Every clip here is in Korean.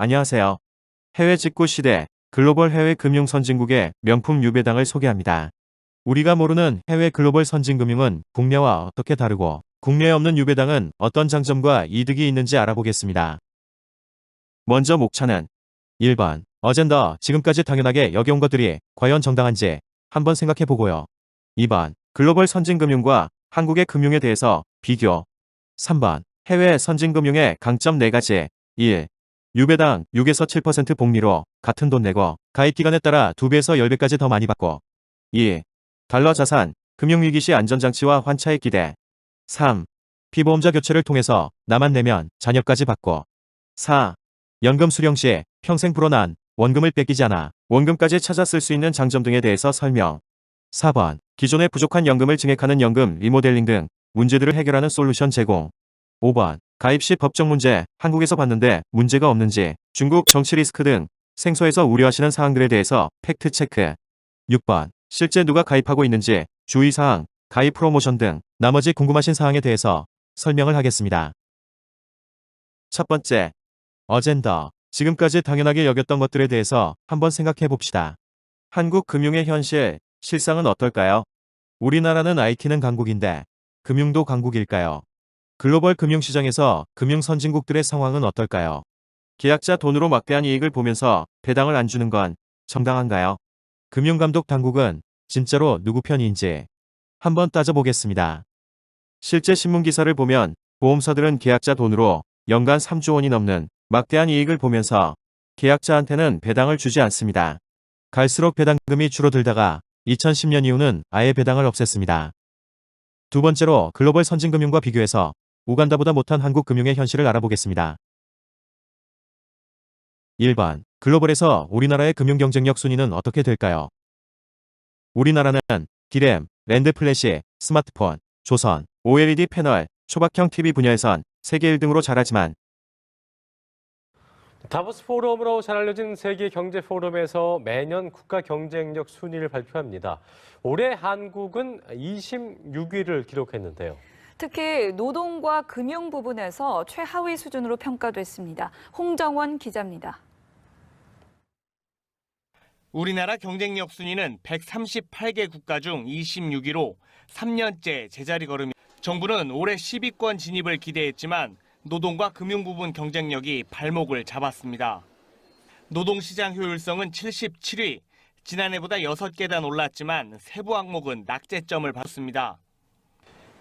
안녕하세요. 해외 직구 시대 글로벌 해외 금융 선진국의 명품 유배당을 소개합니다. 우리가 모르는 해외 글로벌 선진금융은 국내와 어떻게 다르고 국내에 없는 유배당은 어떤 장점과 이득이 있는지 알아보겠습니다. 먼저 목차는 1번 어젠더 지금까지 당연하게 여겨온 것들이 과연 정당한지 한번 생각해 보고요. 2번 글로벌 선진금융과 한국의 금융에 대해서 비교. 3번 해외 선진금융의 강점 4가지. 1. 유배당 6에서 7% 복리로 같은 돈 내고 가입기간에 따라 2배에서 10배까지 더 많이 받고. 2. 달러 자산, 금융위기 시 안전장치와 환차의 기대. 3. 피보험자 교체를 통해서 나만 내면 자녀까지 받고. 4. 연금 수령 시 평생 불어난 원금을 뺏기지 않아 원금까지 찾아 쓸 수 있는 장점 등에 대해서 설명. 4번 기존의 부족한 연금을 증액하는 연금 리모델링 등 문제들을 해결하는 솔루션 제공. 5번 가입 시 법적 문제, 한국에서 봤는데 문제가 없는지, 중국 정치 리스크 등 생소해서 우려하시는 사항들에 대해서 팩트 체크. 6번 실제 누가 가입하고 있는지, 주의사항, 가입 프로모션 등 나머지 궁금하신 사항에 대해서 설명을 하겠습니다. 첫 번째, 어젠더. 지금까지 당연하게 여겼던 것들에 대해서 한번 생각해 봅시다. 한국 금융의 현실, 실상은 어떨까요? 우리나라는 IT는 강국인데 금융도 강국일까요? 글로벌 금융시장에서 금융 선진국들의 상황은 어떨까요? 계약자 돈으로 막대한 이익을 보면서 배당을 안 주는 건 정당한가요? 금융감독 당국은 진짜로 누구 편인지 한번 따져보겠습니다. 실제 신문기사를 보면 보험사들은 계약자 돈으로 연간 3조 원이 넘는 막대한 이익을 보면서 계약자한테는 배당을 주지 않습니다. 갈수록 배당금이 줄어들다가 2010년 이후는 아예 배당을 없앴습니다. 두 번째로 글로벌 선진금융과 비교해서 우간다보다 못한 한국 금융의 현실을 알아보겠습니다. 1번. 글로벌에서 우리나라의 금융 경쟁력 순위는 어떻게 될까요? 우리나라는 디램, 랜드 플래시, 스마트폰, 조선, OLED 패널, 초박형 TV 분야에선 세계 1등으로 잘하지만 다보스 포럼으로 잘 알려진 세계 경제 포럼에서 매년 국가 경쟁력 순위를 발표합니다. 올해 한국은 26위를 기록했는데요. 특히 노동과 금융 부분에서 최하위 수준으로 평가됐습니다. 홍정원 기자입니다. 우리나라 경쟁력 순위는 138개 국가 중 26위로 3년째 제자리 걸음이. 정부는 올해 10위권 진입을 기대했지만 노동과 금융 부분 경쟁력이 발목을 잡았습니다. 노동시장 효율성은 77위, 지난해보다 6계단 올랐지만 세부 항목은 낙제점을 받았습니다.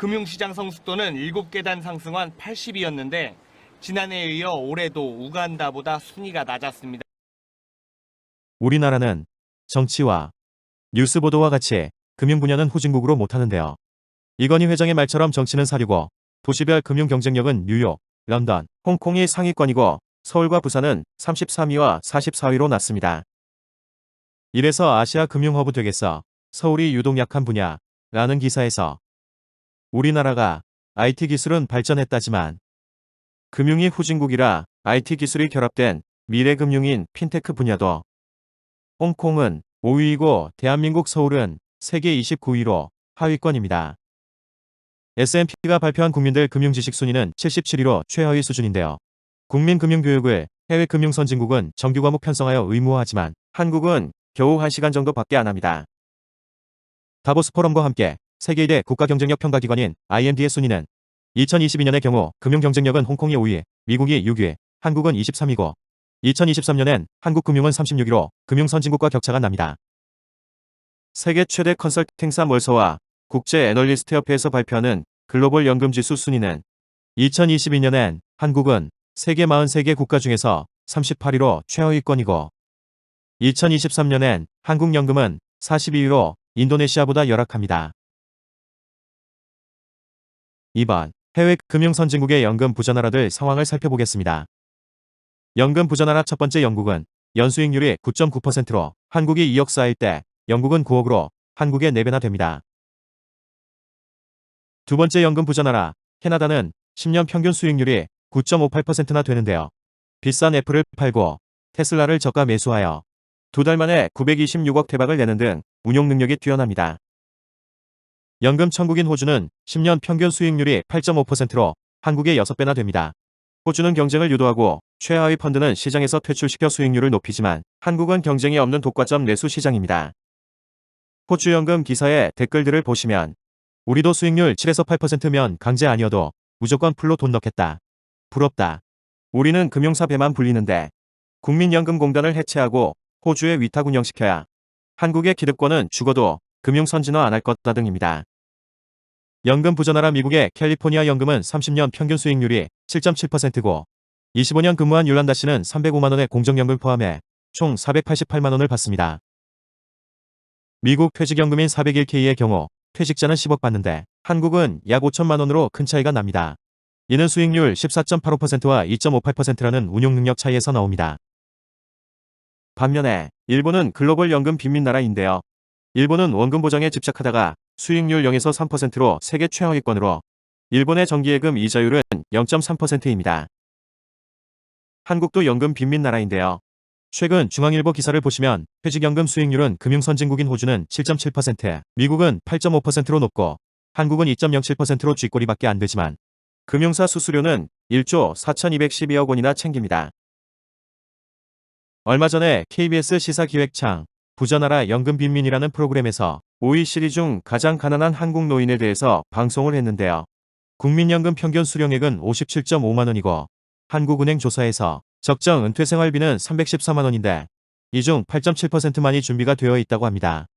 금융시장 성숙도는 7계단 상승한 80위였는데 지난해에 이어 올해도 우간다보다 순위가 낮았습니다. 우리나라는 정치와 뉴스 보도와 같이 금융 분야는 후진국으로 못하는데요. 이건희 회장의 말처럼 정치는 사류고 도시별 금융 경쟁력은 뉴욕, 런던, 홍콩이 상위권이고 서울과 부산은 33위와 44위로 낮습니다. 이래서 아시아 금융 허브 되겠어. 서울이 유독 약한 분야라는 기사에서 우리나라가 IT 기술은 발전했다지만 금융이 후진국이라 IT 기술이 결합된 미래 금융인 핀테크 분야도 홍콩은 5위이고 대한민국 서울은 세계 29위로 하위권입니다. S&P가 발표한 국민들 금융지식 순위는 77위로 최하위 수준인데요. 국민금융교육을 해외 금융 선진국은 정규 과목 편성하여 의무화하지만 한국은 겨우 1시간 정도밖에 안 합니다. 다보스 포럼과 함께 세계 1대 국가 경쟁력 평가기관인 IMD의 순위는 2022년의 경우 금융 경쟁력은 홍콩이 5위, 미국이 6위, 한국은 23위고 2023년엔 한국 금융은 36위로 금융 선진국과 격차가 납니다. 세계 최대 컨설팅사 멀서와 국제 애널리스트 협회에서 발표하는 글로벌 연금지수 순위는 2022년엔 한국은 세계 43개 국가 중에서 38위로 최하위권이고 2023년엔 한국 연금은 42위로 인도네시아보다 열악합니다. 2번. 해외 금융 선진국의 연금 부자나라들 상황을 살펴보겠습니다. 연금 부자나라 첫 번째 영국은 연수익률이 9.9%로 한국이 2억 4일 때 영국은 9억으로 한국의 4배나 됩니다. 두 번째 연금 부자나라 캐나다는 10년 평균 수익률이 9.58%나 되는데요. 비싼 애플을 팔고 테슬라를 저가 매수하여 2달 만에 926억 대박을 내는 등 운용 능력이 뛰어납니다. 연금 천국인 호주는 10년 평균 수익률이 8.5%로 한국의 6배나 됩니다. 호주는 경쟁을 유도하고 최하위 펀드는 시장에서 퇴출시켜 수익률을 높이지만 한국은 경쟁이 없는 독과점 내수 시장입니다. 호주 연금 기사의 댓글들을 보시면 우리도 수익률 7에서 8%면 강제 아니어도 무조건 풀로 돈 넣겠다. 부럽다. 우리는 금융사 배만 불리는데 국민연금공단을 해체하고 호주에 위탁 운영시켜야 한국의 기득권은 죽어도 금융 선진화 안 할 거다 등입니다. 연금 부전하라 미국의 캘리포니아 연금은 30년 평균 수익률이 7.7%고 25년 근무한 율란다 씨는 305만 원의 공적연금 포함해 총 488만 원을 받습니다. 미국 퇴직연금인 401K의 경우 퇴직자는 10억 받는데 한국은 약 5천만 원으로 큰 차이가 납니다. 이는 수익률 14.85%와 2.58%라는 운용 능력 차이에서 나옵니다. 반면에 일본은 글로벌 연금 빈민 나라인데요. 일본은 원금 보장에 집착하다가 수익률 0에서 3%로 세계 최하위권으로 일본의 정기예금 이자율은 0.3%입니다. 한국도 연금 빈민 나라인데요. 최근 중앙일보 기사를 보시면 퇴직연금 수익률은 금융선진국인 호주는 7.7%, 미국은 8.5%로 높고 한국은 2.07%로 쥐꼬리밖에 안 되지만 금융사 수수료는 1조 4,212억 원이나 챙깁니다. 얼마 전에 KBS 시사기획창 부자나라 연금 빈민이라는 프로그램에서 OECD 중 가장 가난한 한국 노인에 대해서 방송을 했는데요. 국민연금 평균 수령액은 57.5만 원이고 한국은행 조사에서 적정 은퇴생활비는 314만 원인데 이 중 8.7%만이 준비가 되어 있다고 합니다.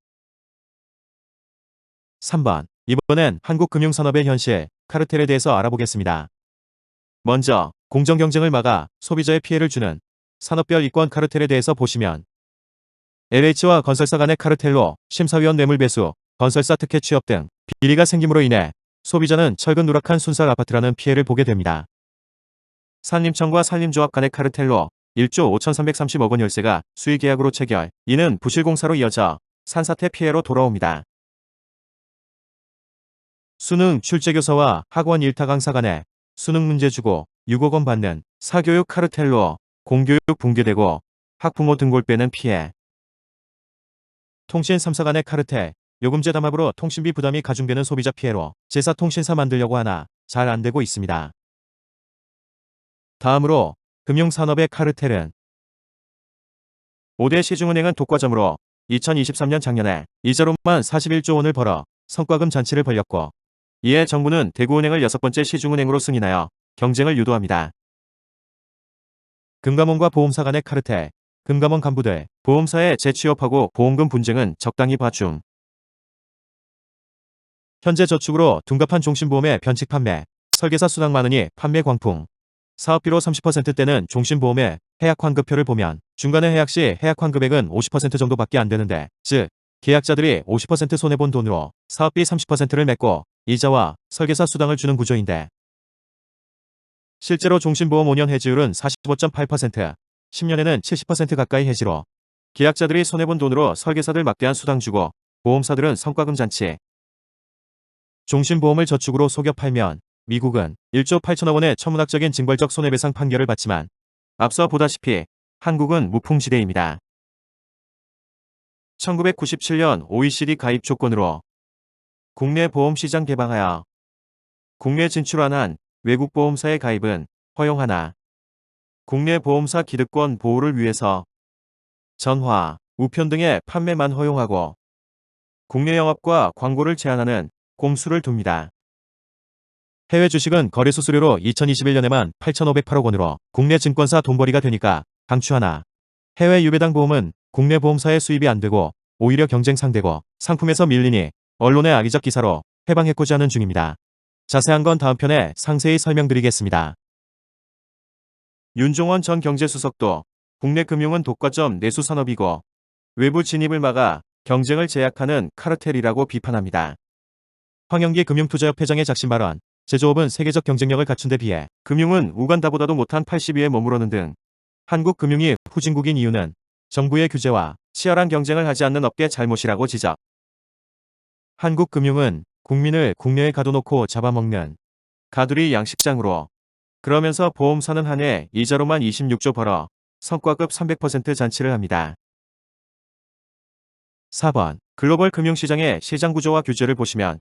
3번. 이번엔 한국 금융산업의 현실, 카르텔에 대해서 알아보겠습니다. 먼저 공정 경쟁을 막아 소비자의 피해를 주는 산업별 이권 카르텔에 대해서 보시면 LH와 건설사 간의 카르텔로 심사위원 뇌물 배수, 건설사 특혜 취업 등 비리가 생김으로 인해 소비자는 철근 누락한 순살 아파트라는 피해를 보게 됩니다. 산림청과 산림조합 간의 카르텔로 1조 5,330억 원 열세가 수의계약으로 체결, 이는 부실공사로 이어져 산사태 피해로 돌아옵니다. 수능 출제교사와 학원 일타 강사 간에 수능 문제 주고 6억 원 받는 사교육 카르텔로 공교육 붕괴되고 학부모 등골 빼는 피해. 통신 3사 간의 카르텔, 요금제 담합으로 통신비 부담이 가중되는 소비자 피해로 제사 통신사 만들려고 하나 잘 안 되고 있습니다. 다음으로 금융산업의 카르텔은 5대 시중은행은 독과점으로 2023년 작년에 이자로만 41조 원을 벌어 성과금 잔치를 벌였고 이에 정부는 대구은행을 6번째 시중은행으로 승인하여 경쟁을 유도합니다. 금감원과 보험사 간의 카르텔, 금감원 간부들, 보험사에 재취업하고 보험금 분쟁은 적당히 봐줌. 현재 저축으로 둔갑한 종신보험의 변칙 판매, 설계사 수당 많으니 판매 광풍. 사업비로 30%대는 종신보험의 해약 환급표를 보면 중간에 해약 시 해약 환급액은 50% 정도밖에 안 되는데, 즉 계약자들이 50% 손해본 돈으로 사업비 30%를 맺고 이자와 설계사 수당을 주는 구조인데 실제로 종신보험 5년 해지율은 45.8%, 10년에는 70% 가까이 해지로 계약자들이 손해본 돈으로 설계사들 막대한 수당 주고 보험사들은 성과금 잔치. 종신보험을 저축으로 속여 팔면 미국은 1조 8천억 원의 천문학적인 징벌적 손해배상 판결을 받지만 앞서 보다시피 한국은 무풍지대입니다. 1997년 OECD 가입 조건으로 국내 보험시장 개방하여 국내 진출한 한 외국 보험사의 가입은 허용하나 국내 보험사 기득권 보호를 위해서 전화, 우편 등의 판매만 허용하고 국내 영업과 광고를 제한하는 꼼수를 둡니다. 해외 주식은 거래 수수료로 2021년에만 8,508억 원으로 국내 증권사 돈벌이가 되니까 강추하나 해외 유배당 보험은 국내 보험사의 수입이 안 되고 오히려 경쟁 상대고 상품에서 밀리니 언론의 악의적 기사로 해방해고자 하는 중입니다. 자세한 건 다음 편에 상세히 설명드리겠습니다. 윤종원 전 경제수석도 국내 금융은 독과점 내수 산업이고 외부 진입을 막아 경쟁을 제약하는 카르텔이라고 비판합니다. 황영기 금융투자협회장의 작심 발언, 제조업은 세계적 경쟁력을 갖춘 데 비해 금융은 우간다보다도 못한 80위에 머무르는 등 한국 금융이 후진국인 이유는 정부의 규제와 치열한 경쟁을 하지 않는 업계 잘못이라고 지적. 한국 금융은 국민을 국내에 가둬놓고 잡아먹는 가두리 양식장으로 그러면서 보험사는 한 해 이자로만 26조 벌어 성과급 300% 잔치를 합니다. 4번. 글로벌 금융시장의 시장 구조와 규제를 보시면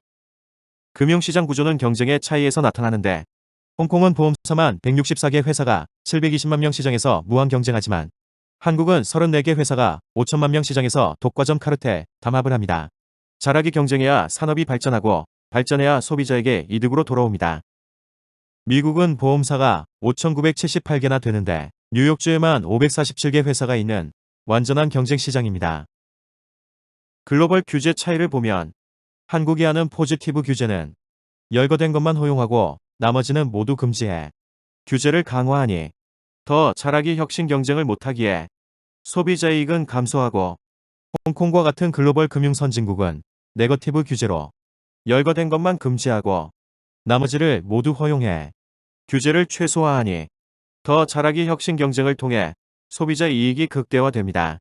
금융시장 구조는 경쟁의 차이에서 나타나는데 홍콩은 보험사만 164개 회사가 720만 명 시장에서 무한 경쟁하지만 한국은 34개 회사가 5천만 명 시장에서 독과점 카르텔 담합을 합니다. 잘하기 경쟁해야 산업이 발전하고 발전해야 소비자에게 이득으로 돌아옵니다. 미국은 보험사가 5,978개나 되는데 뉴욕주에만 547개 회사가 있는 완전한 경쟁 시장입니다. 글로벌 규제 차이를 보면 한국이 하는 포지티브 규제는 열거된 것만 허용하고 나머지는 모두 금지해 규제를 강화하니 더 잘하기 혁신 경쟁을 못하기에 소비자 이익은 감소하고 홍콩과 같은 글로벌 금융 선진국은 네거티브 규제로 열거된 것만 금지하고 나머지를 모두 허용해 규제를 최소화하니 더 잘하기 혁신 경쟁을 통해 소비자 이익이 극대화됩니다.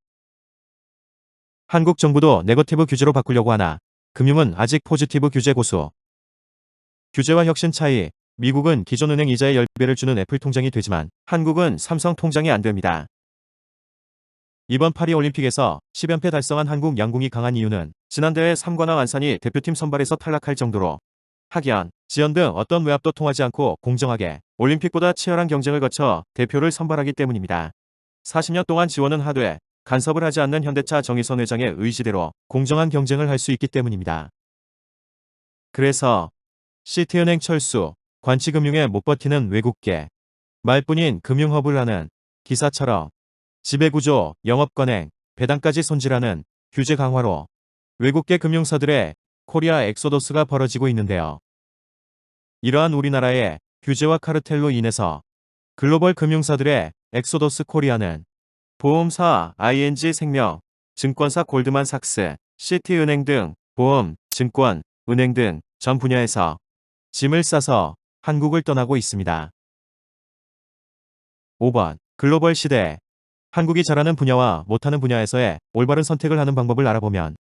한국 정부도 네거티브 규제로 바꾸려고 하나 금융은 아직 포지티브 규제 고수. 규제와 혁신 차이. 미국은 기존 은행 이자의 10배를 주는 애플 통장이 되지만 한국은 삼성 통장이 안 됩니다. 이번 파리올림픽에서 10연패 달성한 한국 양궁이 강한 이유는 지난 대회 3관왕 안산이 대표팀 선발에서 탈락할 정도로 학연, 지연 등 어떤 외압도 통하지 않고 공정하게 올림픽보다 치열한 경쟁을 거쳐 대표를 선발하기 때문입니다. 40년 동안 지원은 하되 간섭을 하지 않는 현대차 정의선 회장의 의지대로 공정한 경쟁을 할 수 있기 때문입니다. 그래서 시티은행 철수, 관치금융에 못 버티는 외국계, 말뿐인 금융허브를 하는 기사처럼 지배구조, 영업관행, 배당까지 손질하는 규제 강화로 외국계 금융사들의 코리아 엑소더스가 벌어지고 있는데요. 이러한 우리나라의 규제와 카르텔로 인해서 글로벌 금융사들의 엑소더스 코리아는 보험사 ING 생명, 증권사 골드만삭스, 시티은행 등 보험, 증권, 은행 등 전 분야에서 짐을 싸서 한국을 떠나고 있습니다. 5번. 글로벌 시대. 한국이 잘하는 분야와 못하는 분야에서의 올바른 선택을 하는 방법을 알아보면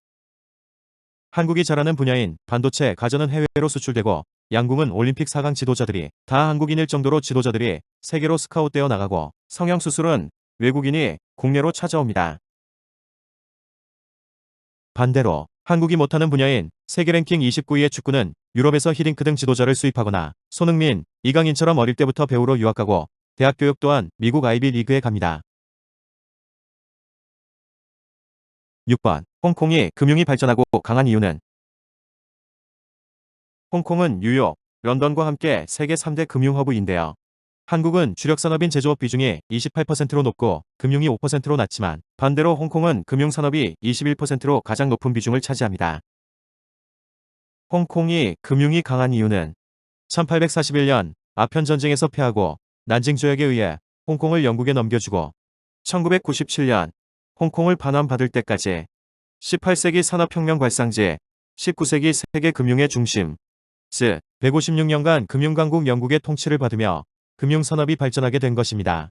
한국이 잘하는 분야인 반도체, 가전은 해외로 수출되고 양궁은 올림픽 4강 지도자들이 다 한국인일 정도로 지도자들이 세계로 스카웃되어 나가고 성형수술은 외국인이 국내로 찾아옵니다. 반대로 한국이 못하는 분야인 세계 랭킹 29위의 축구는 유럽에서 히딩크 등 지도자를 수입하거나 손흥민, 이강인처럼 어릴 때부터 배우러 유학 가고 대학 교육 또한 미국 아이비 리그에 갑니다. 6번. 홍콩이 금융이 발전하고 강한 이유는 홍콩은 뉴욕, 런던과 함께 세계 3대 금융허브인데요. 한국은 주력산업인 제조업 비중이 28%로 높고 금융이 5%로 낮지만 반대로 홍콩은 금융산업이 21%로 가장 높은 비중을 차지합니다. 홍콩이 금융이 강한 이유는 1841년 아편전쟁에서 패하고 난징조약에 의해 홍콩을 영국에 넘겨주고 1997년 홍콩을 반환받을 때까지 18세기 산업혁명 발상지, 19세기 세계 금융의 중심, 즉 156년간 금융강국 영국의 통치를 받으며 금융산업이 발전하게 된 것입니다.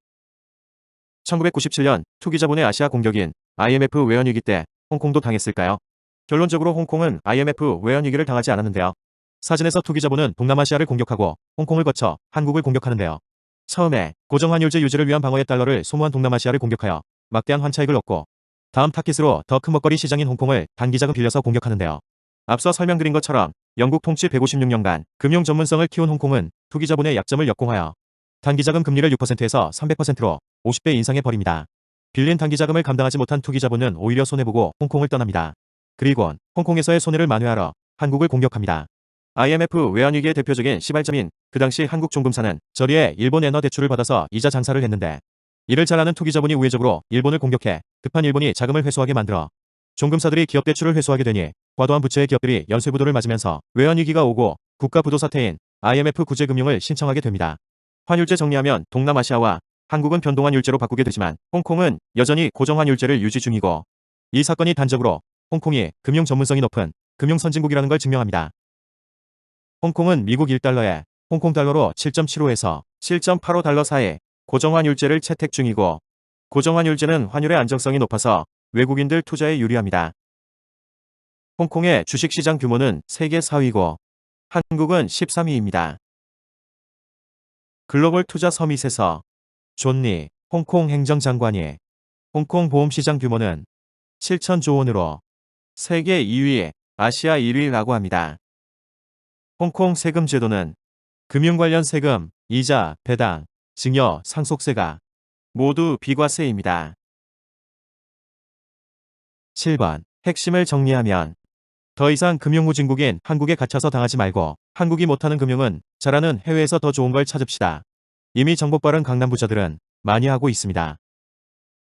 1997년 투기자본의 아시아 공격인 IMF 외환위기 때 홍콩도 당했을까요? 결론적으로 홍콩은 IMF 외환위기를 당하지 않았는데요. 사진에서 투기자본은 동남아시아를 공격하고 홍콩을 거쳐 한국을 공격하는데요. 처음에 고정환율제 유지를 위한 방어의 달러를 소모한 동남아시아를 공격하여 막대한 환차익을 얻고 다음 타깃으로 더 큰 먹거리 시장인 홍콩을 단기자금 빌려서 공격하는데요. 앞서 설명드린 것처럼 영국 통치 156년간 금융 전문성을 키운 홍콩은 투기자본의 약점을 역공하여 단기자금 금리를 6%에서 300%로 50배 인상해버립니다. 빌린 단기자금을 감당하지 못한 투기자본은 오히려 손해보고 홍콩을 떠납니다. 그리고 홍콩에서의 손해를 만회하러 한국을 공격합니다. IMF 외환위기의 대표적인 시발점인 그 당시 한국종금사는 저리에 일본 엔화 대출을 받아서 이자 장사를 했는데 이를 잘 아는 투기자본이 우회적으로 일본을 공격해 급한 일본이 자금을 회수하게 만들어 종금사들이 기업 대출을 회수하게 되니 과도한 부채의 기업들이 연쇄부도를 맞으면서 외환위기가 오고 국가 부도 사태인 IMF 구제금융을 신청하게 됩니다. 환율제 정리하면 동남아시아와 한국은 변동환율제로 바꾸게 되지만 홍콩은 여전히 고정환율제를 유지 중이고 이 사건이 단적으로 홍콩이 금융 전문성이 높은 금융 선진국이라는 걸 증명합니다. 홍콩은 미국 1달러에 홍콩 달러로 7.75에서 7.85 달러 사이 고정환율제를 채택 중이고 고정환율제는 환율의 안정성이 높아서 외국인들 투자에 유리합니다. 홍콩의 주식시장 규모는 세계 4위고 한국은 13위입니다. 글로벌 투자 서밋에서 존리 홍콩 행정장관이 홍콩 보험시장 규모는 7천조 원으로 세계 2위, 아시아 1위라고 합니다. 홍콩 세금 제도는 금융 관련 세금, 이자, 배당, 증여, 상속세가 모두 비과세입니다. 7번. 핵심을 정리하면 더 이상 금융후진국인 한국에 갇혀서 당하지 말고 한국이 못하는 금융은 잘하는 해외에서 더 좋은 걸 찾읍시다. 이미 정보 빠른 강남 부자들은 많이 하고 있습니다.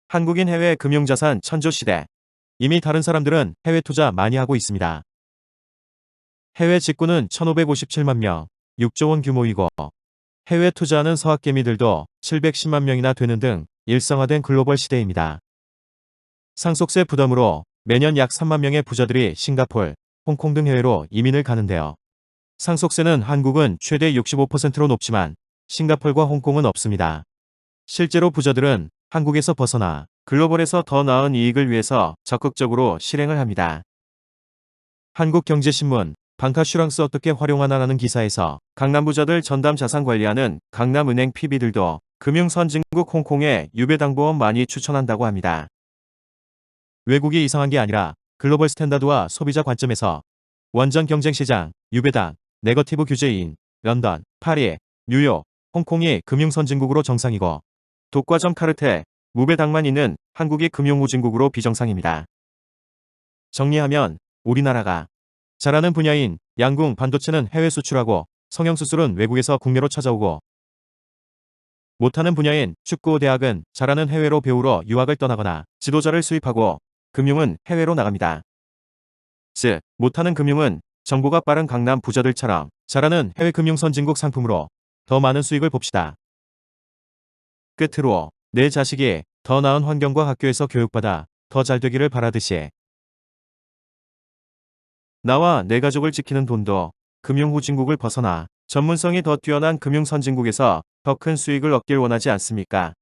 한국인 해외 금융자산 천조 시대. 이미 다른 사람들은 해외 투자 많이 하고 있습니다. 해외 직구는 1557만 명, 6조 원 규모이고 해외 투자하는 서학개미들도 710만 명이나 되는 등 일상화된 글로벌 시대입니다. 상속세 부담으로 매년 약 3만 명의 부자들이 싱가폴, 홍콩 등 해외로 이민을 가는데요. 상속세는 한국은 최대 65%로 높지만 싱가폴과 홍콩은 없습니다. 실제로 부자들은 한국에서 벗어나 글로벌에서 더 나은 이익을 위해서 적극적으로 실행을 합니다. 한국경제신문 방카슈랑스 어떻게 활용하나라는 기사에서 강남 부자들 전담 자산 관리하는 강남은행 PB들도 금융 선진국 홍콩에 유배당보험 많이 추천한다고 합니다. 외국이 이상한 게 아니라 글로벌 스탠다드와 소비자 관점에서 원전 경쟁시장, 유배당, 네거티브 규제인, 런던, 파리, 뉴욕, 홍콩이 금융 선진국으로 정상이고 독과점 카르텔, 무배당만 있는 한국이 금융후진국으로 비정상입니다. 정리하면 우리나라가 잘하는 분야인 양궁 반도체는 해외 수출하고 성형수술은 외국에서 국내로 찾아오고 못하는 분야인 축구 대학은 잘하는 해외로 배우러 유학을 떠나거나 지도자를 수입하고 금융은 해외로 나갑니다. 즉, 못하는 금융은 정보가 빠른 강남 부자들처럼 잘하는 해외 금융 선진국 상품으로 더 많은 수익을 봅시다. 끝으로 내 자식이 더 나은 환경과 학교에서 교육받아 더 잘 되기를 바라듯이 나와 내 가족을 지키는 돈도 금융후진국을 벗어나 전문성이 더 뛰어난 금융선진국에서 더 큰 수익을 얻길 원하지 않습니까?